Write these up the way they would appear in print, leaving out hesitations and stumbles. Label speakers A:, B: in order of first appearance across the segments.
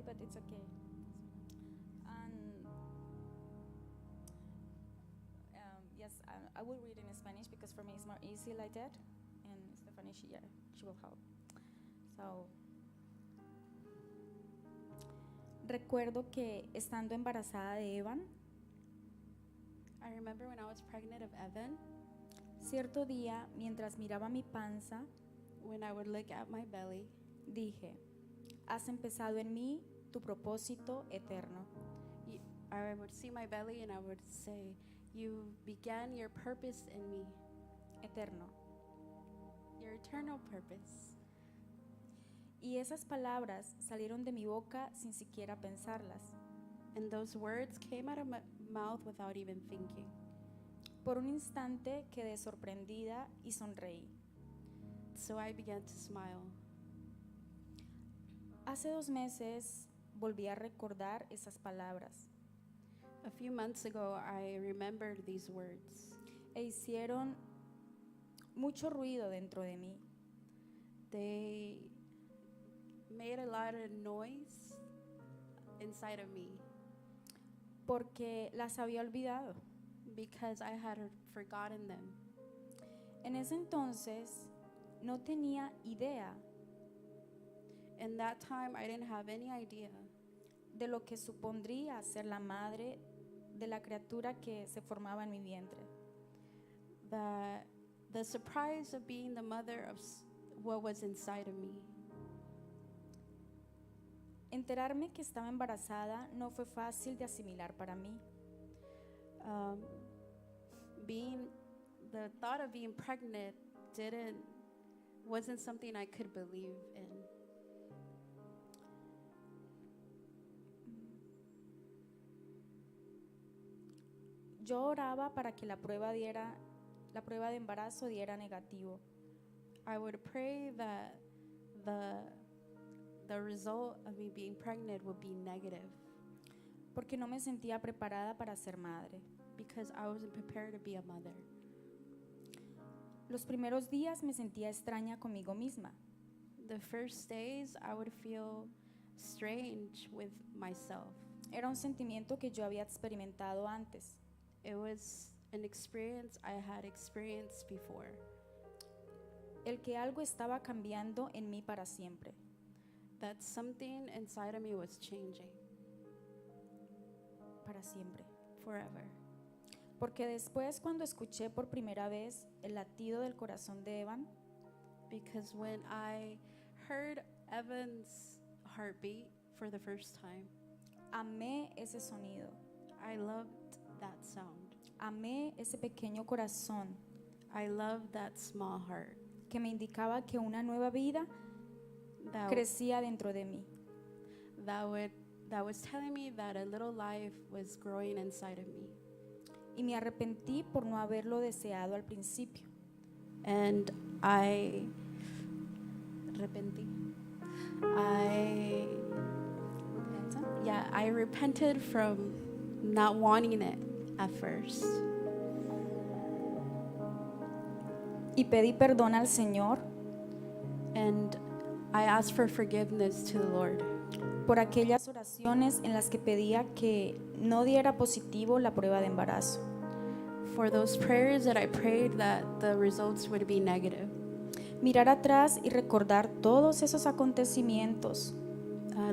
A: but it's okay. And yes, I will read in Spanish because for me it's more easy like that. And Stephanie, she will help. So, recuerdo que estando embarazada de Evan,
B: I remember when I was pregnant of Evan,
A: cierto día, mientras miraba mi panza,
B: when I would look at my belly,
A: dije, has empezado en mí tu propósito eterno.
B: I would see my belly and I would say, you began your purpose in me,
A: Eterno.
B: your eternal purpose.
A: Y esas palabras salieron de mi boca sin siquiera pensarlas.
B: And those words came out of my mouth without even thinking.
A: Por un instante quedé sorprendida y sonreí.
B: So I began to smile.
A: Hace 2 meses volví a recordar esas palabras.
B: A few months ago, I remembered these words.
A: E hicieron mucho ruido dentro de mí.
B: They made a lot of noise inside of me
A: Porque las había olvidado.
B: because I had forgotten them.
A: En ese entonces no tenía idea
B: In that time, I didn't have any idea
A: de lo que supondría ser la madre de la criatura que se formaba en mi vientre.
B: that the surprise of being the mother of what was inside of me.
A: Enterarme que estaba embarazada no fue fácil de asimilar para mí.
B: The thought of being pregnant wasn't something I could believe in.
A: Yo oraba para que la prueba de embarazo diera negativo.
B: I would pray that the result of me being pregnant would be negative
A: Porque no me sentía preparada para ser madre.
B: because I wasn't prepared to be a mother.
A: Los primeros días me sentía extraña conmigo misma.
B: The first days I would feel strange with myself.
A: Era un sentimiento que yo había experimentado antes.
B: It was an experience I had experienced before.
A: El que algo estaba cambiando en mí para siempre.
B: That something inside of me was changing
A: Para siempre.
B: forever.
A: Porque después, cuando escuché por primera vez el latido del corazón de Evan,
B: Because when I heard Evan's heartbeat for the first time,
A: amé ese sonido.
B: I loved that sound.
A: Amé ese pequeño corazón
B: I loved that small heart
A: que me indicaba que una nueva vida
B: that
A: crecía dentro de mí.
B: that was telling me that a little life was growing inside of me.
A: Y me arrepentí por no haberlo deseado al principio.
B: And I repented from not wanting it at first.
A: Y pedí perdón al Señor
B: And I asked for forgiveness to the Lord
A: por aquellas oraciones en las que pedía que no diera positivo la prueba de embarazo.
B: for those prayers that I prayed that the results would be negative.
A: Mirar atrás y recordar todos esos acontecimientos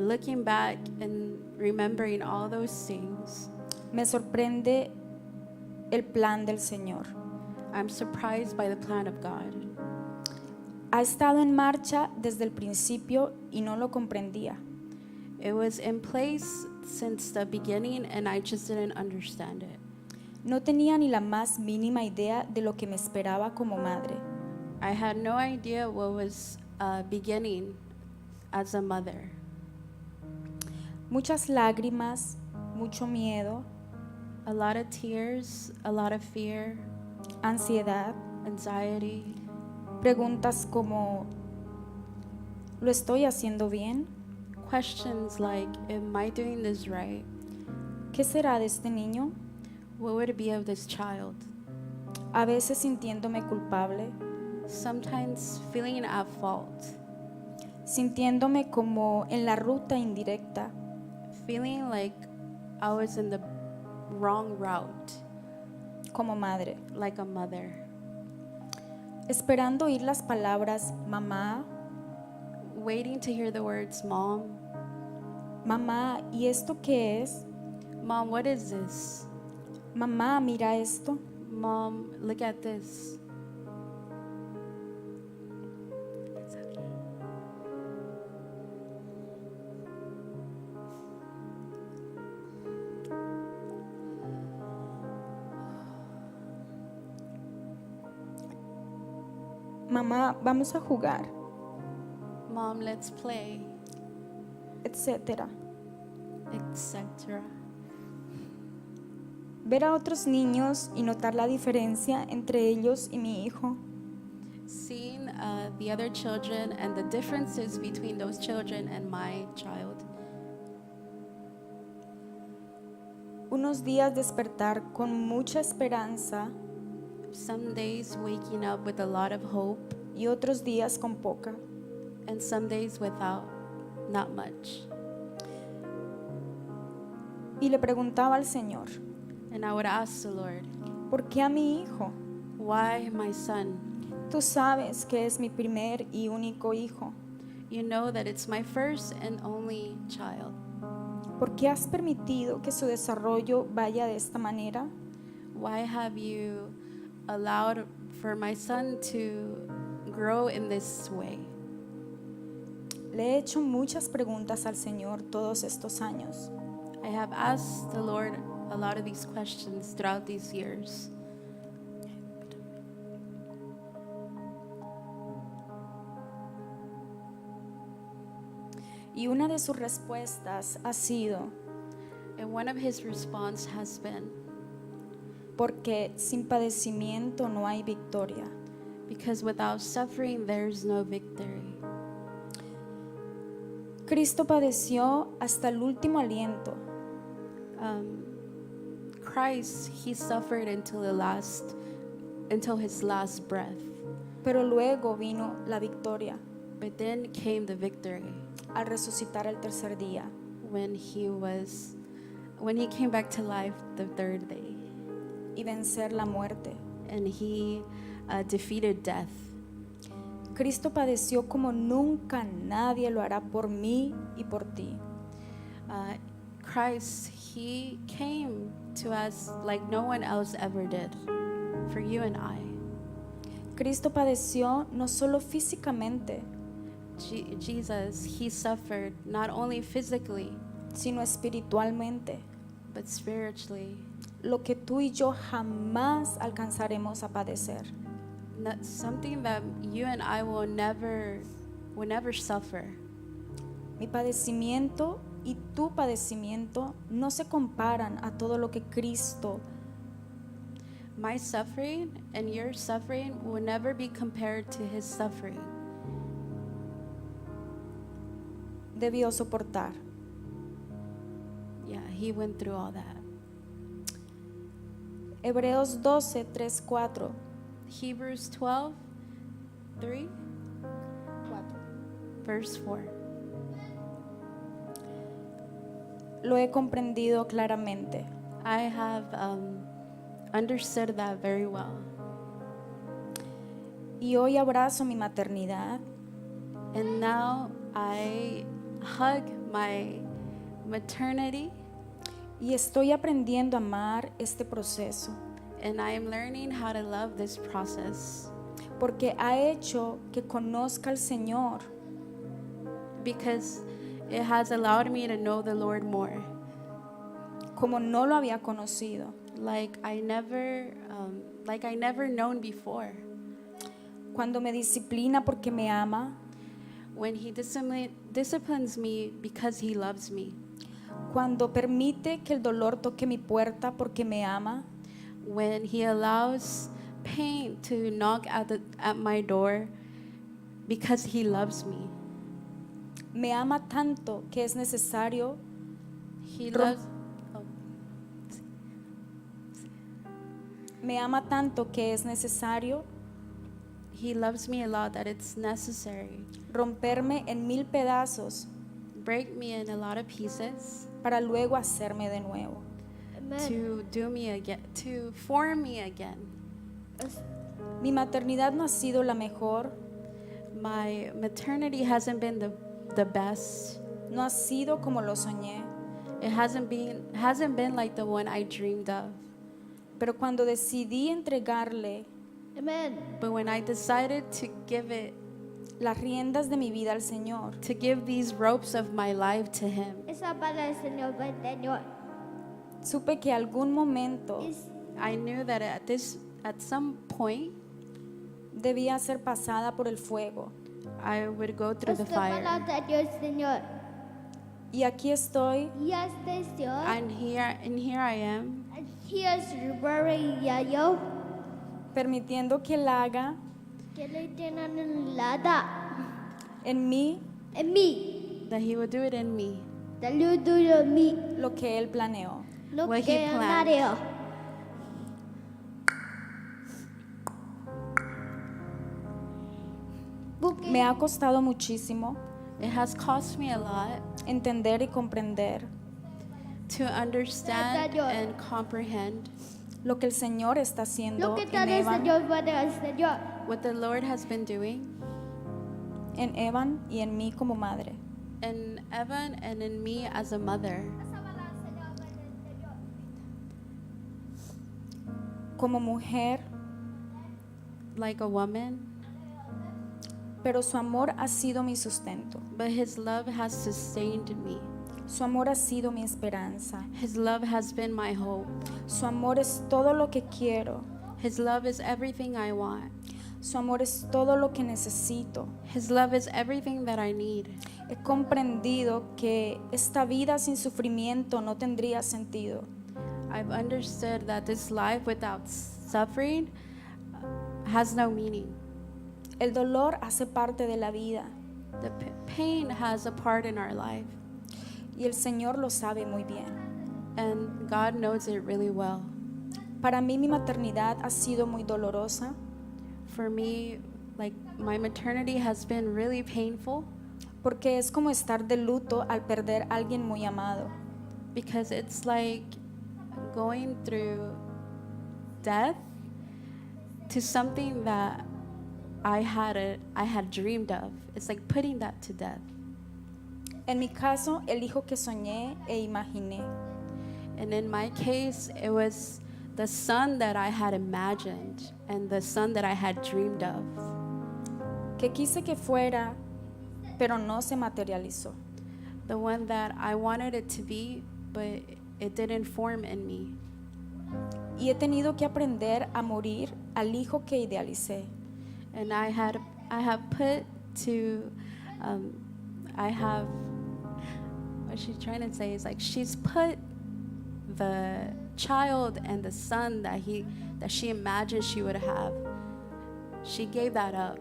B: Looking back and remembering all those things,
A: me sorprende el plan del Señor.
B: I'm surprised by the plan of God.
A: Ha estado en marcha desde el principio y no lo comprendía.
B: It was in place since the beginning and I just didn't understand it.
A: No tenía ni la más mínima idea de lo que me esperaba como madre.
B: I had no idea what was beginning as a mother.
A: Muchas lágrimas, mucho miedo,
B: A lot of tears, a lot of fear,
A: ansiedad,
B: anxiety,
A: preguntas como ¿lo estoy haciendo bien?
B: questions like, am I doing this right?
A: ¿Qué será de este niño?
B: What would it be of this child?
A: A veces sintiéndome culpable,
B: Sometimes feeling at fault,
A: sintiéndome como en la ruta indirecta
B: feeling like I was in the wrong route,
A: como madre,
B: like a mother,
A: esperando oír las palabras mamá,
B: waiting to hear the words, Mom,
A: mamá, ¿y esto qué es?
B: Mom, what is this?
A: Mamá, mira esto.
B: Mom, look at this.
A: Mamá, vamos a jugar,
B: Mom, let's play,
A: etcétera.
B: etc.
A: Ver a otros niños y notar la diferencia entre ellos y mi hijo.
B: Seeing the other children and the differences between those children and my child.
A: Unos días despertar con mucha esperanza
B: Some days waking up with a lot of hope,
A: y otros días con poca.
B: and some days without not much.
A: Y le preguntaba al Señor,
B: And I would ask the Lord,
A: ¿por qué a mi hijo?
B: why my son?
A: Tú sabes que es mi primer y único hijo.
B: You know that it's my first and only child.
A: ¿Por qué has permitido que su desarrollo vaya de esta manera?
B: Why have you allowed for my son to grow in this way?
A: Le he hecho muchas preguntas al Señor todos estos años.
B: I have asked the Lord a lot of these questions throughout these years.
A: Y una de sus respuestas ha sido,
B: And one of his response has been,
A: porque sin padecimiento no hay victoria.
B: because without suffering there's no victory.
A: Cristo padeció hasta el último aliento,
B: Christ, he suffered until his last breath.
A: pero luego vino la victoria
B: But then came the victory
A: al resucitar el tercer día.
B: when he came back to life the third day,
A: Y vencer la muerte.
B: and he defeated death.
A: Cristo padeció como nunca nadie lo hará por mí y por ti.
B: Christ, he came to us like no one else ever did, for you and I.
A: Cristo padeció no solo físicamente,
B: Jesus, he suffered not only physically,
A: sino espiritualmente.
B: but spiritually.
A: Lo que tú y yo jamás alcanzaremos a padecer.
B: That's something that you and I will never suffer.
A: Mi padecimiento y tu padecimiento no se comparan a todo lo que Cristo
B: My suffering and your suffering will never be compared to his suffering.
A: debió soportar.
B: Yeah, he went through all that.
A: Hebreos 12, 3, 4.
B: Hebrews 12, 3, verse 4.
A: Lo he comprendido claramente.
B: I have understood that very well.
A: Y hoy abrazo mi maternidad
B: And now I hug my maternity,
A: y estoy aprendiendo a amar este proceso,
B: and I am learning how to love this process
A: porque ha hecho que conozca al Señor
B: because it has allowed me to know the Lord more.
A: como no lo había conocido.
B: Like I never known before.
A: Cuando me disciplina porque me ama,
B: When he disciplines me because he loves me.
A: cuando permite que el dolor toque mi puerta porque me ama,
B: When he allows pain to knock at my door because he loves me.
A: me ama tanto que es necesario
B: He
A: Rom-
B: loves
A: me ama tanto que es necesario
B: He loves me a lot that it's necessary.
A: romperme en 1000 pedazos
B: Break me in a lot of pieces
A: para luego hacerme de nuevo.
C: Amen.
B: to do me again, to form me again.
A: Mi maternidad no ha sido la mejor,
B: My maternity hasn't been the best.
A: no ha sido como lo soñé,
B: It hasn't been like the one I dreamed of.
A: pero cuando decidí entregarle
C: Amen.
B: But when I decided to give
A: las riendas de mi vida al Señor,
B: these ropes of my life to Him,
C: Esa para el Señor, para el Señor.
A: supe que algún momento
C: Es-
B: I knew that at some point
A: debía ser pasada por el fuego.
B: I would go through the
C: Esta
B: fire.
C: palabra de Dios, Señor.
A: Y aquí estoy
C: Y este Señor.
B: And here I am,
C: And here's Rory y yo.
A: permitiendo que Él haga
C: Que le tienen nada.
A: en mí
C: En mí.
B: that He would do it in me.
C: Dale duro en mí.
A: lo que Él planeó.
C: Lo
B: What
C: que
B: he planned.
C: Mario. Porque
A: Me ha costado muchísimo
B: It has cost me a lot
A: entender y comprender
B: to understand and comprehend
A: lo que el Señor está
C: lo
A: haciendo
C: que
A: en
C: tal el
A: Evan,
C: Señor para el Señor.
B: what the Lord has been doing
A: en Evan y en mí como madre.
B: in Evan and in me as a mother.
A: Como mujer,
B: Like a woman,
A: pero su amor ha sido mi sustento.
B: but His love has sustained me.
A: Su amor ha sido mi esperanza.
B: His love has been my hope.
A: Su amor es todo lo que quiero.
B: His love is everything I want.
A: Su amor es todo lo que necesito.
B: His love is everything that I need.
A: He comprendido que esta vida sin sufrimiento no tendría sentido.
B: I've understood that this life without suffering has no meaning.
A: El dolor hace parte de la vida
B: The pain has a part in our life,
A: y el Señor lo sabe muy bien.
B: and God knows it really well.
A: Para mí mi maternidad ha sido muy dolorosa
B: For me, like my maternity has been really painful
A: porque es como estar de luto al perder a alguien muy amado.
B: because it's like going through death to something that I had dreamed of. It's like putting that to death.
A: En mi caso, el hijo que soñé e imaginé.
B: And in my case, it was the son that I had imagined and the son that I had dreamed of.
A: Que quise que fuera, pero no se materializó.
B: The one that I wanted it to be, but it didn't form in me.
A: Y he tenido que aprender a morir al hijo que idealicé.
B: And I have put to, what she's trying to say is like she's put the child and the son that she imagined she would have. She gave that up.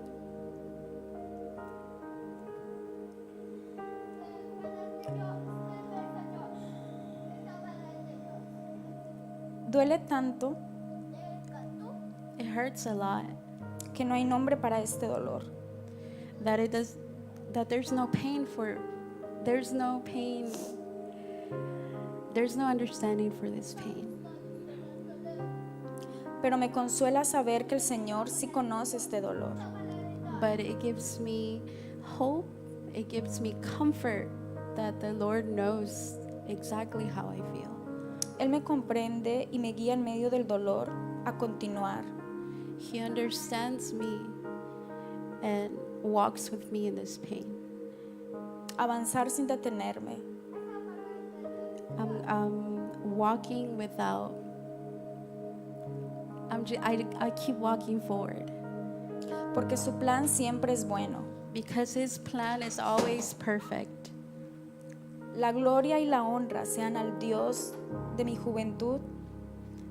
A: Duele tanto
B: It hurts a lot
A: que no hay nombre para este dolor.
B: that there's no pain, there's no understanding for this pain.
A: Pero me consuela saber que el Señor sí conoce este dolor.
B: But it gives me hope, it gives me comfort that the Lord knows exactly how I feel.
A: Él me comprende y me guía en medio del dolor a continuar.
B: He understands me and walks with me in this pain.
A: Avanzar sin detenerme.
B: I'm walking without, I keep walking forward
A: Porque su plan siempre es bueno.
B: because His plan is always perfect.
A: La gloria y la honra sean al Dios de mi juventud,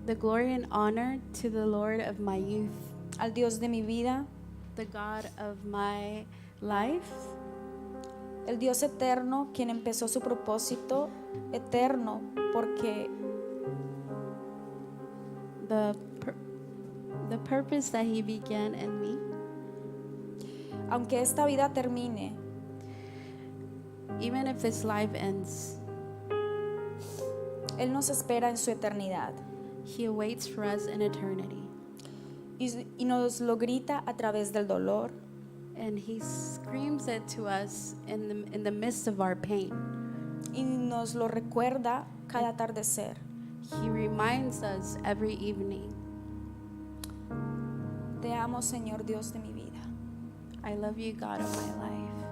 B: The glory and honor to the Lord of my youth,
A: al Dios de mi vida,
B: the God of my life,
A: el Dios eterno, quien empezó su propósito eterno, porque
B: the purpose that He began in me.
A: aunque esta vida termine,
B: Even if this life ends,
A: Él nos espera en su eternidad
B: He awaits for us in eternity.
A: y nos lo grita a través del dolor,
B: And He screams it to us in the midst of our pain.
A: y nos lo recuerda cada atardecer.
B: He reminds us every evening.
A: Te amo, Señor Dios de mi vida.
B: I love you, God of my life.